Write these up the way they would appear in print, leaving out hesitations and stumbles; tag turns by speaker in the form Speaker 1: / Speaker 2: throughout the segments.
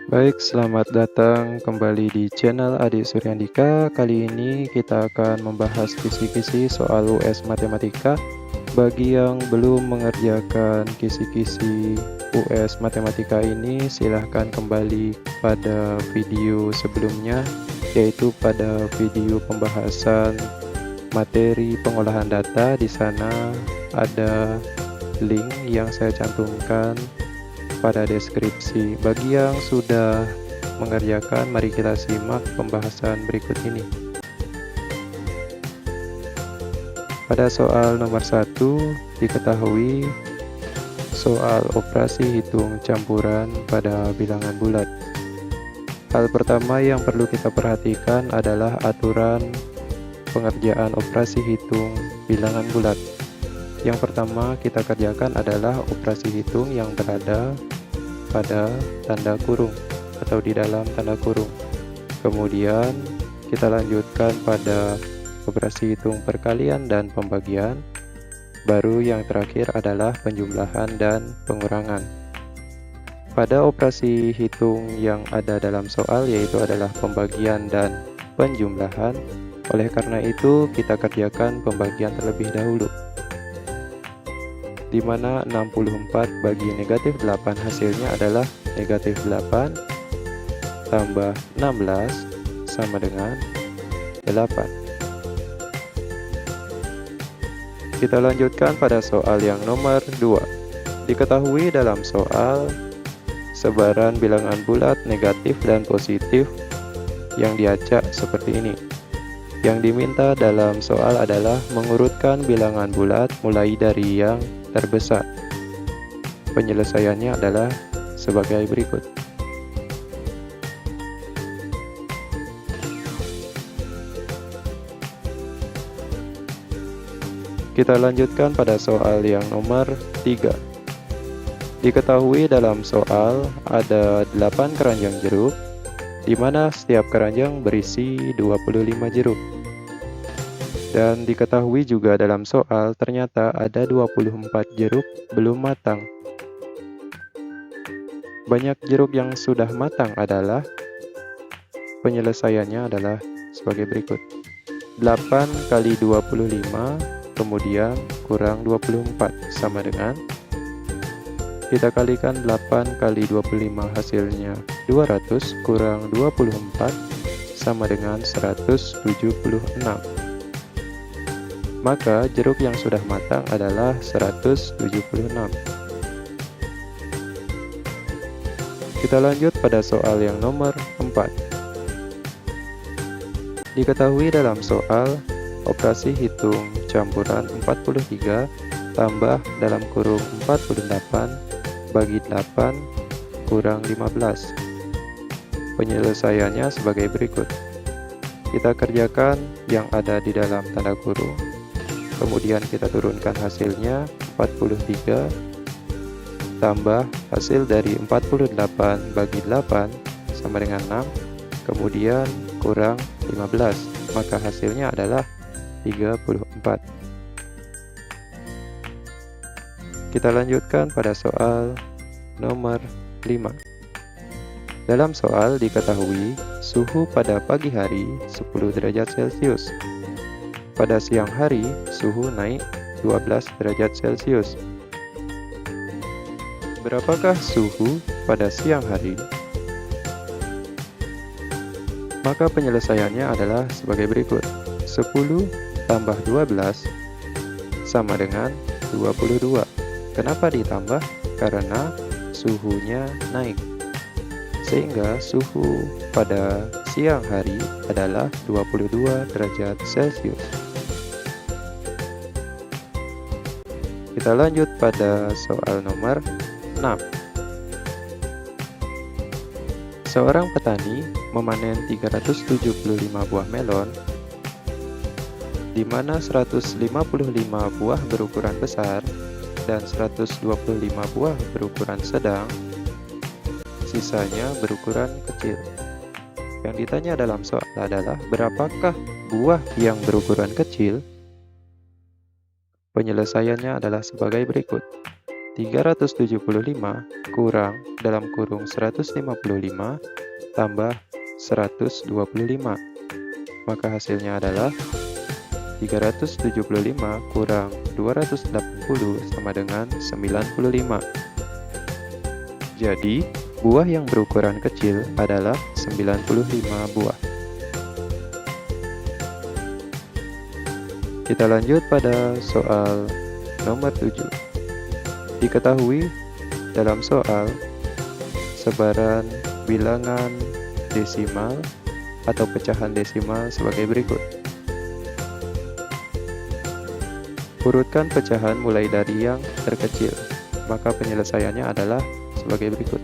Speaker 1: Baik, selamat datang kembali di channel Adik Suryandika. Kali ini kita akan membahas kisi-kisi soal US Matematika. Bagi yang belum mengerjakan kisi-kisi US Matematika ini, silahkan kembali pada video sebelumnya, yaitu pada video pembahasan materi pengolahan data. Di sana ada link yang saya cantumkan pada deskripsi. Bagi yang sudah mengerjakan, mari kita simak pembahasan berikut ini. Pada soal nomor 1, diketahui soal operasi hitung campuran pada bilangan bulat. Hal pertama yang perlu kita perhatikan adalah aturan pengerjaan operasi hitung bilangan bulat. Yang pertama kita kerjakan adalah operasi hitung yang berada pada tanda kurung atau di dalam tanda kurung. Kemudian kita lanjutkan pada operasi hitung perkalian dan pembagian. Baru yang terakhir adalah penjumlahan dan pengurangan. Pada operasi hitung yang ada dalam soal, yaitu adalah pembagian dan penjumlahan. Oleh karena itu kita kerjakan pembagian terlebih dahulu, di mana 64 bagi negatif 8 hasilnya adalah negatif 8 tambah 16 sama dengan 8. Kita lanjutkan pada soal yang nomor 2. Diketahui dalam soal sebaran bilangan bulat negatif dan positif yang diacak seperti ini. Yang diminta dalam soal adalah mengurutkan bilangan bulat mulai dari yang terbesar. Penyelesaiannya adalah sebagai berikut. Kita lanjutkan pada soal yang nomor 3. Diketahui dalam soal ada 8 keranjang jeruk, di mana setiap keranjang berisi 25 jeruk. Dan diketahui juga dalam soal ternyata ada 24 jeruk belum matang. Banyak jeruk yang sudah matang adalah, penyelesaiannya adalah sebagai berikut. 8 kali 25 kemudian kurang 24 sama dengan, kita kalikan 8 kali 25 hasilnya 200 kurang 24 sama dengan 176. Maka jeruk yang sudah matang adalah 176. Kita lanjut pada soal yang nomor 4. Diketahui dalam soal operasi hitung campuran 43 tambah dalam kurung 48 bagi 8 kurang 15. Penyelesaiannya sebagai berikut. Kita kerjakan yang ada di dalam tanda kurung. Kemudian kita turunkan hasilnya 43 tambah hasil dari 48 bagi 8 sama dengan 6, kemudian kurang 15, maka hasilnya adalah 34. Kita lanjutkan pada soal nomor 5. Dalam soal diketahui suhu pada pagi hari 10 derajat Celcius. Pada siang hari, suhu naik 12 derajat Celcius. Berapakah suhu pada siang hari? Maka penyelesaiannya adalah sebagai berikut. 10 tambah 12 sama dengan 22. Kenapa ditambah? Karena suhunya naik. Sehingga suhu pada siang hari adalah 22 derajat Celcius. Kita lanjut pada soal nomor 6. Seorang petani memanen 375 buah melon, di mana 155 buah berukuran besar dan 125 buah berukuran sedang, sisanya berukuran kecil. Yang ditanya dalam soal adalah berapakah buah yang berukuran kecil? Penyelesaiannya adalah sebagai berikut. 375 kurang dalam kurung 155 tambah 125. Maka hasilnya adalah 375 kurang 280 sama dengan 95. Jadi, buah yang berukuran kecil adalah 95 buah. Kita lanjut pada soal nomor 7. Diketahui dalam soal sebaran bilangan desimal atau pecahan desimal sebagai berikut. Urutkan pecahan mulai dari yang terkecil, maka penyelesaiannya adalah sebagai berikut.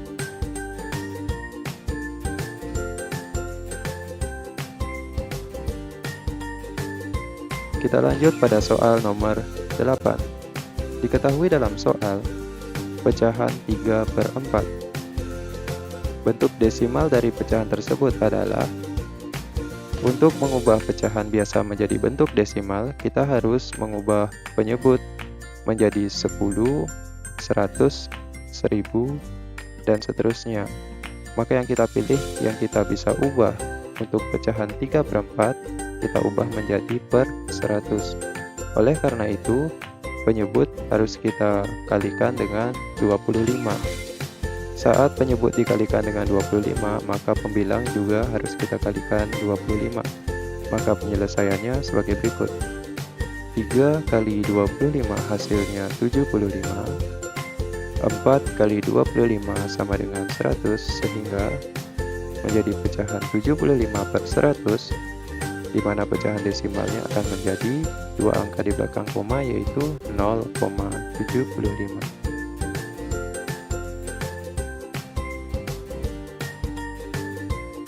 Speaker 1: Kita lanjut pada soal nomor 8. Diketahui dalam soal pecahan 3/4. Bentuk desimal dari pecahan tersebut adalah, untuk mengubah pecahan biasa menjadi bentuk desimal, kita harus mengubah penyebut menjadi 10, 100, 1000, dan seterusnya. Maka yang kita pilih, yang kita bisa ubah untuk pecahan 3/4, kita ubah menjadi per 100. Oleh karena itu, penyebut harus kita kalikan dengan 25. Saat penyebut dikalikan dengan 25, maka pembilang juga harus kita kalikan 25. Maka penyelesaiannya sebagai berikut. 3 kali 25 hasilnya 75. 4 kali 25 sama dengan 100, sehingga menjadi pecahan 75 per 100, di mana pecahan desimalnya akan menjadi dua angka di belakang koma, yaitu 0,75.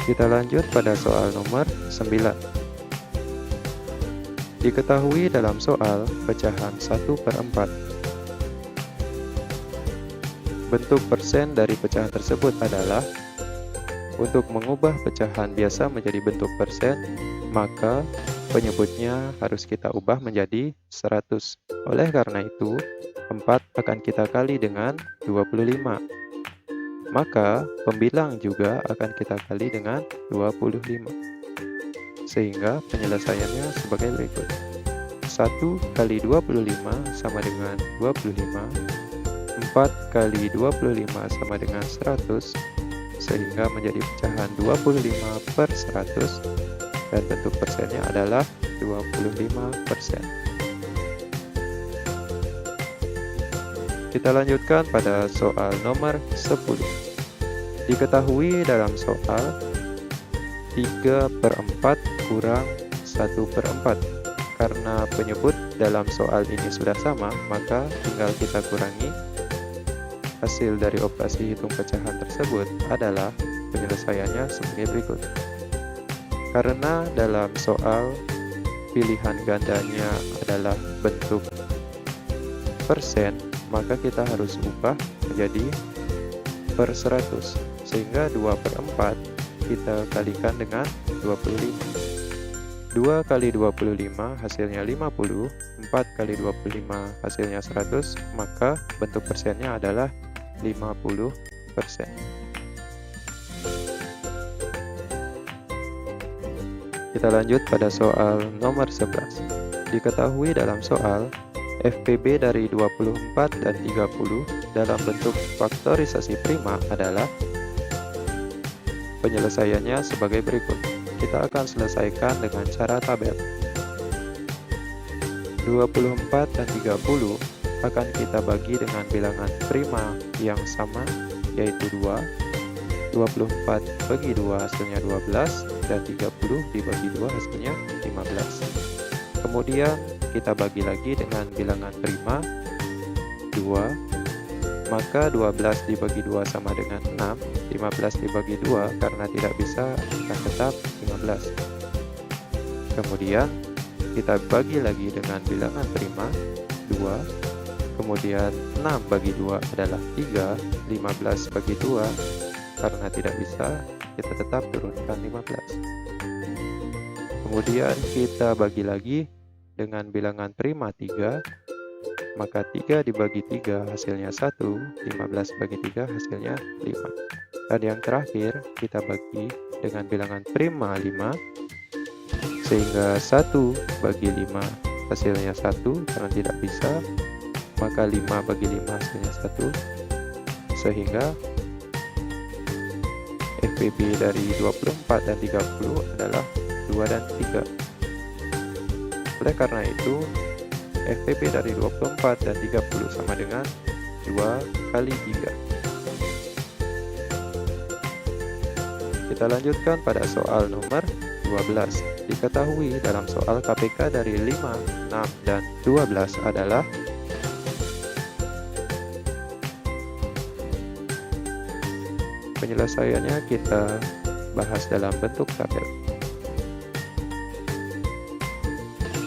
Speaker 1: Kita lanjut pada soal nomor 9. Diketahui dalam soal pecahan 1/4. Bentuk persen dari pecahan tersebut adalah, untuk mengubah pecahan biasa menjadi bentuk persen, maka penyebutnya harus kita ubah menjadi 100. Oleh karena itu, 4 akan kita kali dengan 25. Maka pembilang juga akan kita kali dengan 25. Sehingga penyelesaiannya sebagai berikut. 1 kali 25 sama dengan 25. 4 kali 25 sama dengan 100. Sehingga menjadi pecahan 25 per 100. Dan bentuk persennya adalah 25%. Kita lanjutkan pada soal nomor 10. Diketahui dalam soal 3/4 kurang 1/4. Karena penyebut dalam soal ini sudah sama, maka tinggal kita kurangi. Hasil dari operasi hitung pecahan tersebut adalah, penyelesaiannya sebagai berikut. Karena dalam soal pilihan gandanya adalah bentuk persen, maka kita harus ubah menjadi per 100, sehingga 2/4 kita kalikan dengan 25. 2 kali 25 hasilnya 50, 4 kali 25 hasilnya 100, maka bentuk persennya adalah 50%. Kita lanjut pada soal nomor 11. Diketahui dalam soal FPB dari 24 dan 30 dalam bentuk faktorisasi prima adalah, penyelesaiannya sebagai berikut. Kita akan selesaikan dengan cara tabel. 24 dan 30 akan kita bagi dengan bilangan prima yang sama, yaitu 2. 24 bagi 2 hasilnya 12, dan 30 dibagi 2 hasilnya 15. Kemudian kita bagi lagi dengan bilangan prima 2, maka 12 dibagi 2 sama dengan 6, 15 dibagi 2 karena tidak bisa akan tetap 15. Kemudian kita bagi lagi dengan bilangan prima 2, kemudian 6 bagi 2 adalah 3, 15 bagi 2 karena tidak bisa, kita tetap turunkan 15. Kemudian kita bagi lagi dengan bilangan prima 3, maka 3 dibagi 3 hasilnya 1, 15 bagi 3 hasilnya 5. Dan yang terakhir, kita bagi dengan bilangan prima 5, sehingga 1 bagi 5 hasilnya 1, karena tidak bisa, maka 5 bagi 5 hasilnya 1, sehingga FPB dari 24 dan 30 adalah 2 dan 3. Oleh karena itu, FPB dari 24 dan 30 sama dengan 2 kali 3. Kita lanjutkan pada soal nomor 12. Diketahui dalam soal KPK dari 5, 6, dan 12 adalah penyelesaiannya kita bahas dalam bentuk tabel.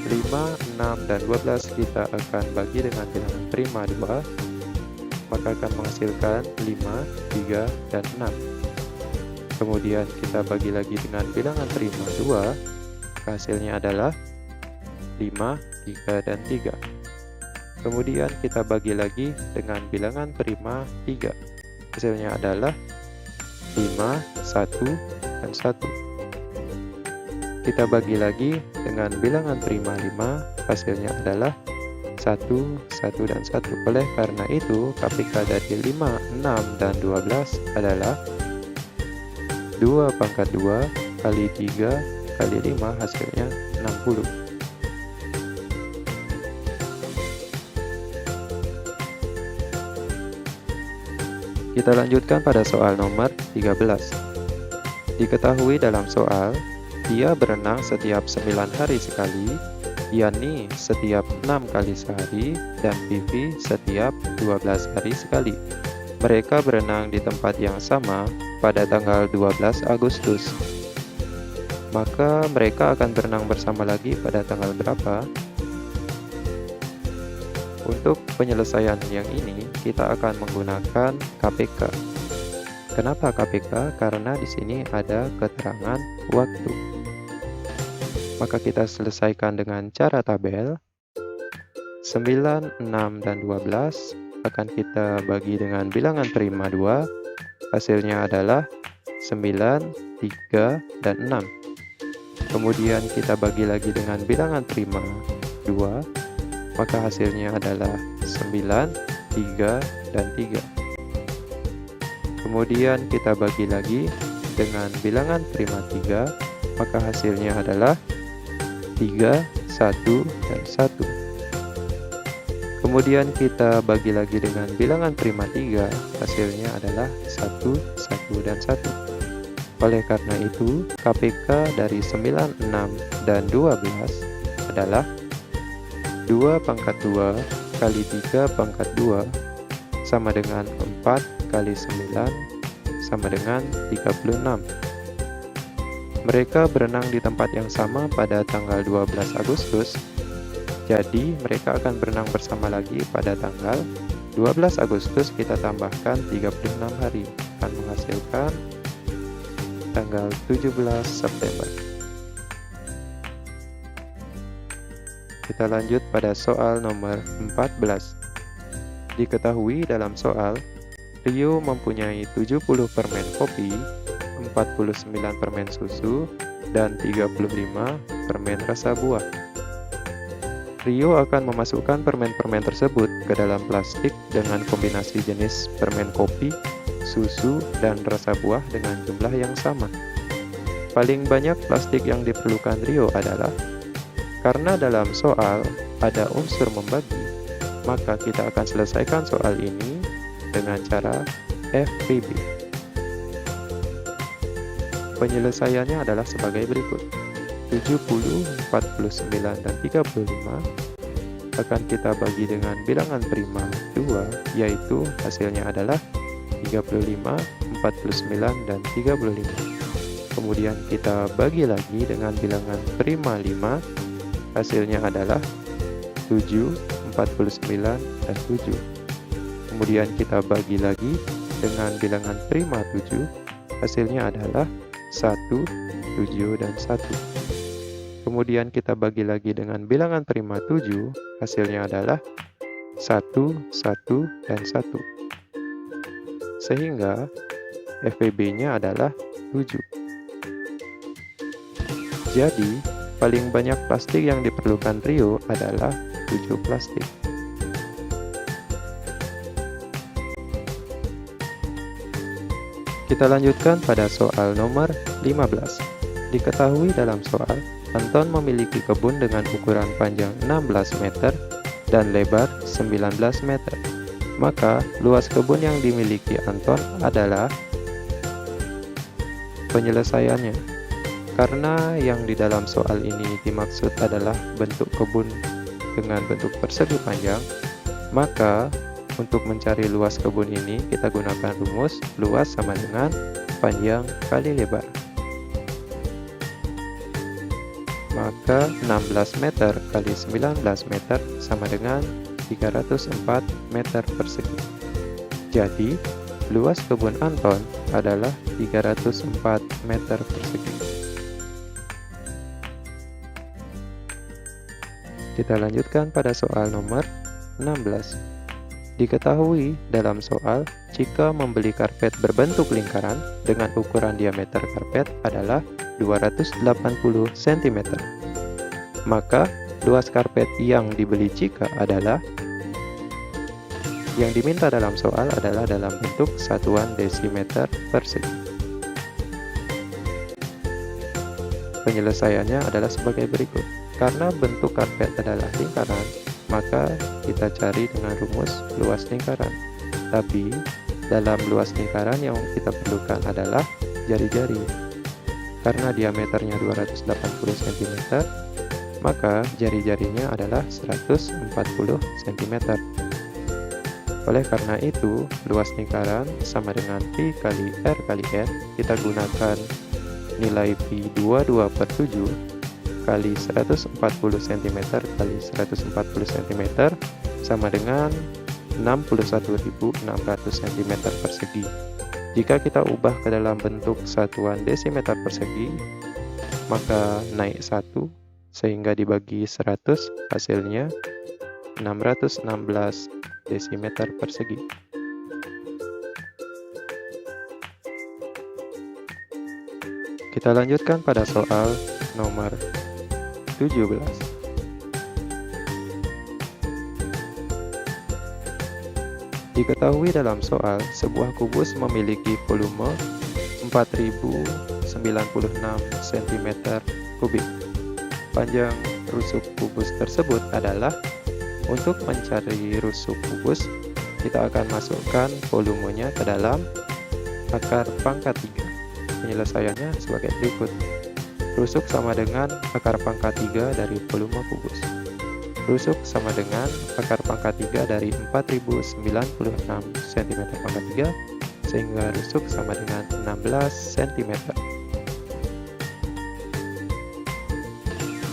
Speaker 1: 5, 6, dan 12 kita akan bagi dengan bilangan prima 2, maka akan menghasilkan 5, 3, dan 6. Kemudian kita bagi lagi dengan bilangan prima 2, hasilnya adalah 5, 3, dan 3. Kemudian kita bagi lagi dengan bilangan prima 3, hasilnya adalah 5, 1, dan 1. Kita bagi lagi dengan bilangan prima 5, hasilnya adalah 1, 1, dan 1. Oleh karena itu, KPK dari 5, 6, dan 12 adalah 2 pangkat 2 kali 3 kali 5 hasilnya 60. Kita lanjutkan pada soal nomor 13. Diketahui dalam soal, dia berenang setiap 9 hari sekali, Yani setiap 6 kali sehari, dan Vivi setiap 12 hari sekali. Mereka berenang di tempat yang sama pada tanggal 12 Agustus. Maka mereka akan berenang bersama lagi pada tanggal berapa? Untuk penyelesaian yang ini, kita akan menggunakan KPK. Kenapa KPK? Karena di sini ada keterangan waktu. Maka kita selesaikan dengan cara tabel. 9, 6, dan 12 akan kita bagi dengan bilangan prima 2. Hasilnya adalah 9, 3, dan 6. Kemudian kita bagi lagi dengan bilangan prima 2. Maka hasilnya adalah 9, 3, dan 3. Kemudian kita bagi lagi dengan bilangan prima 3. Maka hasilnya adalah 3, 1, dan 1. Kemudian kita bagi lagi dengan bilangan prima 3, hasilnya adalah 1, 1, dan 1. Oleh karena itu, KPK dari 9, 6, dan 12 adalah 2 pangkat 2 kali 3 pangkat 2 sama dengan 4 kali 9 sama dengan 36. Mereka berenang di tempat yang sama pada tanggal 12 Agustus, jadi mereka akan berenang bersama lagi pada tanggal 12 Agustus kita tambahkan 36 hari, akan menghasilkan tanggal 17 September. Kita lanjut pada soal nomor 14. Diketahui dalam soal, Rio mempunyai 70 permen kopi, 49 permen susu, dan 35 permen rasa buah. Rio akan memasukkan permen-permen tersebut ke dalam plastik dengan kombinasi jenis permen kopi, susu, dan rasa buah dengan jumlah yang sama. Paling banyak plastik yang diperlukan Rio adalah, karena dalam soal ada unsur membagi, maka kita akan selesaikan soal ini dengan cara FPB. Penyelesaiannya adalah sebagai berikut. 70, 49, dan 35 akan kita bagi dengan bilangan prima 2, yaitu hasilnya adalah 35, 49, dan 35. Kemudian kita bagi lagi dengan bilangan prima 5, hasilnya adalah 7, 49, dan 7. Kemudian kita bagi lagi dengan bilangan prima 7, hasilnya adalah 1, 7, dan 1. Kemudian kita bagi lagi dengan bilangan prima 7, hasilnya adalah 1, 1, dan 1. Sehingga FEB-nya adalah 7. Jadi, paling banyak plastik yang diperlukan Rio adalah 7 plastik. Kita lanjutkan pada soal nomor 15. Diketahui dalam soal, Anton memiliki kebun dengan ukuran panjang 16 meter dan lebar 19 meter. Maka, luas kebun yang dimiliki Anton adalah penyelesaiannya. Karena yang di dalam soal ini dimaksud adalah bentuk kebun dengan bentuk persegi panjang, maka untuk mencari luas kebun ini kita gunakan rumus luas sama dengan panjang kali lebar. Maka 16 meter kali 19 meter sama dengan 304 meter persegi. Jadi, luas kebun Anton adalah 304 meter persegi. Kita lanjutkan pada soal nomor 16. Diketahui dalam soal, jika membeli karpet berbentuk lingkaran dengan ukuran diameter karpet adalah 280 cm. Maka, luas karpet yang dibeli jika adalah, yang diminta dalam soal adalah dalam bentuk satuan desimeter persegi. Penyelesaiannya adalah sebagai berikut. Karena bentuk karpet adalah lingkaran, maka kita cari dengan rumus luas lingkaran. Tapi, dalam luas lingkaran yang kita perlukan adalah jari-jari. Karena diameternya 280 cm, maka jari-jarinya adalah 140 cm. Oleh karena itu, luas lingkaran sama dengan pi kali r kali n. Kita gunakan nilai pi 22/7 kali 140 cm kali 140 cm sama dengan 61.600 cm persegi. Jika kita ubah ke dalam bentuk satuan desimeter persegi, maka naik 1 sehingga dibagi 100 hasilnya 616 desimeter persegi. Kita lanjutkan pada soal nomor 17. Diketahui dalam soal, sebuah kubus memiliki volume 4096 cm kubik. Panjang rusuk kubus tersebut adalah, untuk mencari rusuk kubus, kita akan masukkan volumenya ke dalam akar pangkat 3. Penyelesaiannya sebagai berikut. Rusuk sama dengan akar pangkat 3 dari volume kubus. Rusuk sama dengan akar pangkat 3 dari 4096 cm pangkat 3, sehingga rusuk sama dengan 16 cm.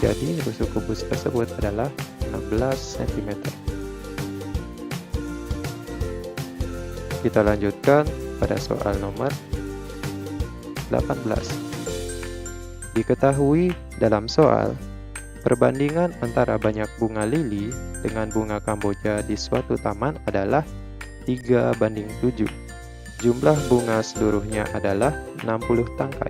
Speaker 1: Jadi, rusuk kubus tersebut adalah 16 cm. Kita lanjutkan pada soal nomor 18. Diketahui dalam soal, perbandingan antara banyak bunga lili dengan bunga kamboja di suatu taman adalah 3:7. Jumlah bunga seluruhnya adalah 60 tangkai.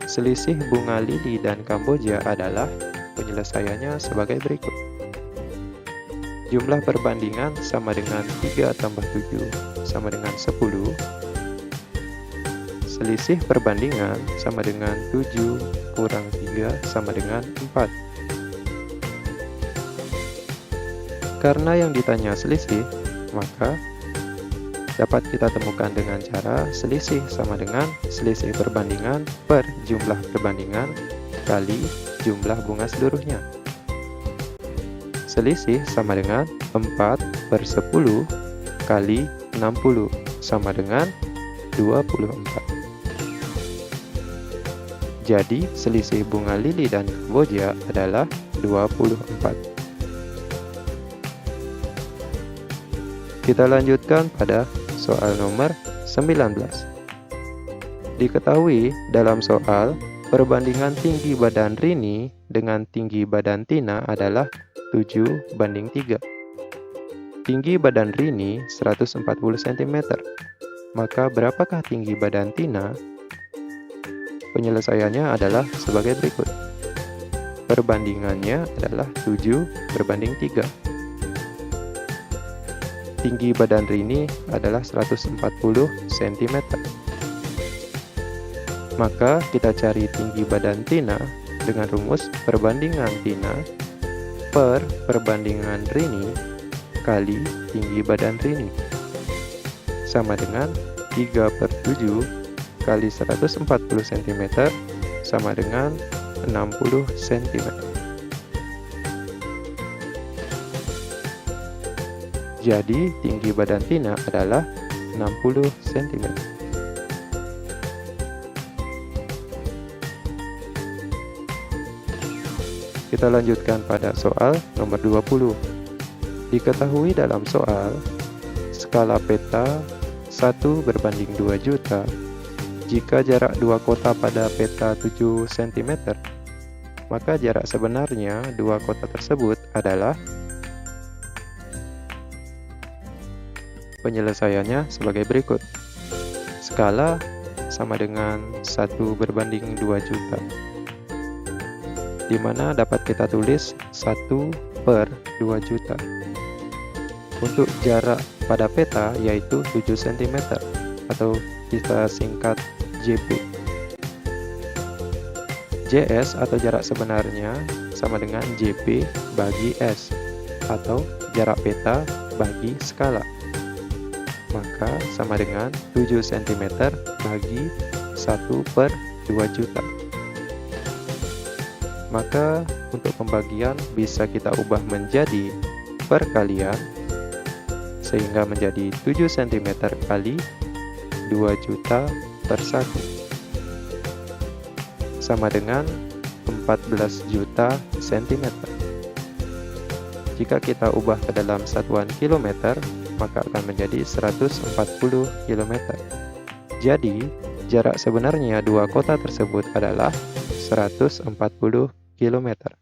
Speaker 1: Selisih bunga lili dan kamboja adalah, penyelesaiannya sebagai berikut. Jumlah perbandingan sama dengan 3 tambah 7 sama dengan 10. Selisih perbandingan sama dengan 7 kurang 3 sama dengan 4. Karena yang ditanya selisih, maka dapat kita temukan dengan cara selisih sama dengan selisih perbandingan per jumlah perbandingan kali jumlah bunga seluruhnya. Selisih sama dengan 4/10 kali 60 sama dengan 24. Jadi, selisih bunga lili dan kamboja adalah 24. Kita lanjutkan pada soal nomor 19. Diketahui dalam soal, perbandingan tinggi badan Rini dengan tinggi badan Tina adalah 7:3. Tinggi badan Rini 140 cm. Maka berapakah tinggi badan Tina? Penyelesaiannya adalah sebagai berikut. Perbandingannya adalah 7:3. Tinggi badan Rini adalah 140 cm. Maka kita cari tinggi badan Tina dengan rumus perbandingan Tina per perbandingan Rini kali tinggi badan Rini. Sama dengan 3/7 kali 140 cm sama dengan 60 cm. Jadi tinggi badan Tina adalah 60 cm. Kita lanjutkan pada soal nomor 20. Diketahui dalam soal, skala peta 1:2 juta, jika jarak dua kota pada peta 7 cm, maka jarak sebenarnya dua kota tersebut adalah. Penyelesaiannya sebagai berikut. Skala sama dengan 1:2 juta, di mana dapat kita tulis 1/2 juta. Untuk jarak pada peta yaitu 7 cm atau kita singkat JP. JS atau jarak sebenarnya sama dengan JP bagi S atau jarak peta bagi skala. Maka sama dengan 7 cm bagi 1/2 juta. Maka untuk pembagian bisa kita ubah menjadi perkalian sehingga menjadi 7 cm kali 2 juta per 1 sama dengan 14 juta cm. Jika kita ubah ke dalam satuan kilometer, maka akan menjadi 140 km. Jadi, jarak sebenarnya dua kota tersebut adalah 140 km.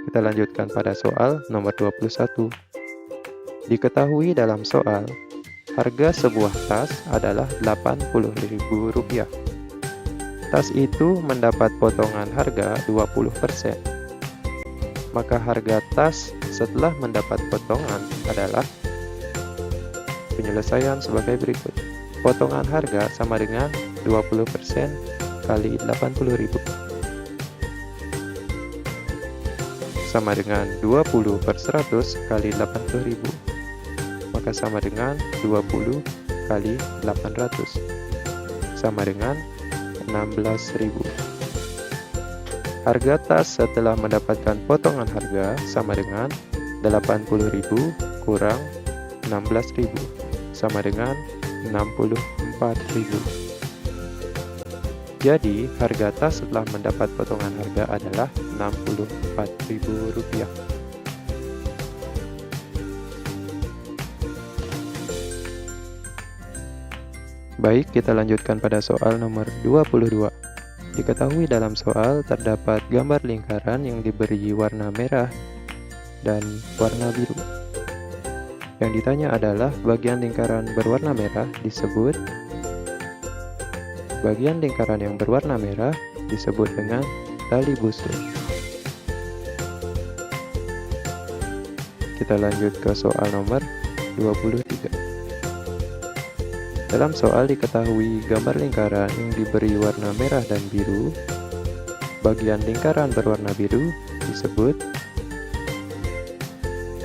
Speaker 1: Kita lanjutkan pada soal nomor 21. Diketahui dalam soal, harga sebuah tas adalah Rp80.000. Tas itu mendapat potongan harga 20%. Maka harga tas setelah mendapat potongan adalah. Penyelesaian sebagai berikut. Potongan harga sama dengan 20% kali 80.000 sama dengan 20/100 kali 80.000, maka sama dengan 20 kali 800 sama dengan 16.000. Harga tas setelah mendapatkan potongan harga sama dengan 80.000 kurang 16.000 sama dengan 64.000. Jadi, harga tas setelah mendapat potongan harga adalah Rp64.000. Baik, kita lanjutkan pada soal nomor 22. Diketahui dalam soal terdapat gambar lingkaran yang diberi warna merah dan warna biru. Yang ditanya adalah bagian lingkaran berwarna merah disebut. Bagian lingkaran yang berwarna merah disebut dengan tali busur. Kita lanjut ke soal nomor 23. Dalam soal diketahui gambar lingkaran yang diberi warna merah dan biru. Bagian lingkaran berwarna biru disebut.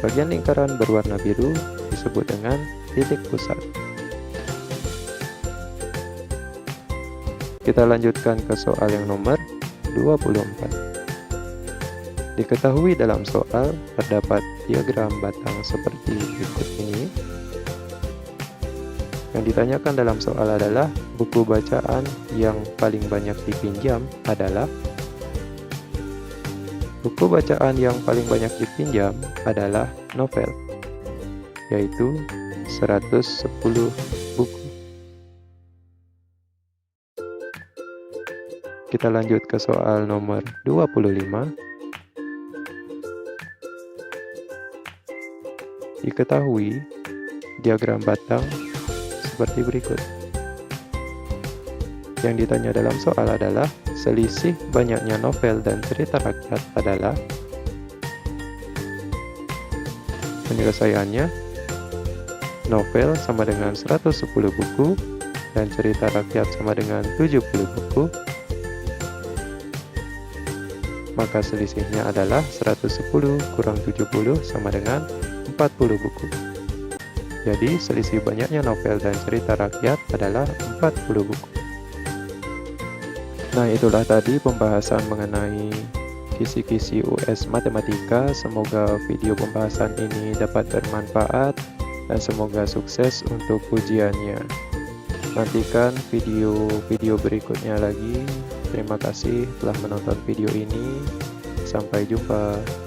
Speaker 1: Bagian lingkaran berwarna biru disebut dengan titik pusat. Kita lanjutkan ke soal yang nomor 24. Diketahui dalam soal terdapat diagram batang seperti berikut ini. Yang ditanyakan dalam soal adalah buku bacaan yang paling banyak dipinjam adalah. Buku bacaan yang paling banyak dipinjam adalah novel, yaitu 110 buku. Kita lanjut ke soal nomor 25. Diketahui diagram batang seperti berikut. Yang ditanya dalam soal adalah selisih banyaknya novel dan cerita rakyat adalah. Penyelesaiannya, novel sama dengan 110 buku dan cerita rakyat sama dengan 70 buku. Maka selisihnya adalah 110 kurang 70 sama dengan 40 buku. Jadi selisih banyaknya novel dan cerita rakyat adalah 40 buku. Nah, itulah tadi pembahasan mengenai kisi-kisi US Matematika. Semoga video pembahasan ini dapat bermanfaat dan semoga sukses untuk ujiannya. Nantikan video-video berikutnya lagi. Terima kasih telah menonton video ini. Sampai jumpa.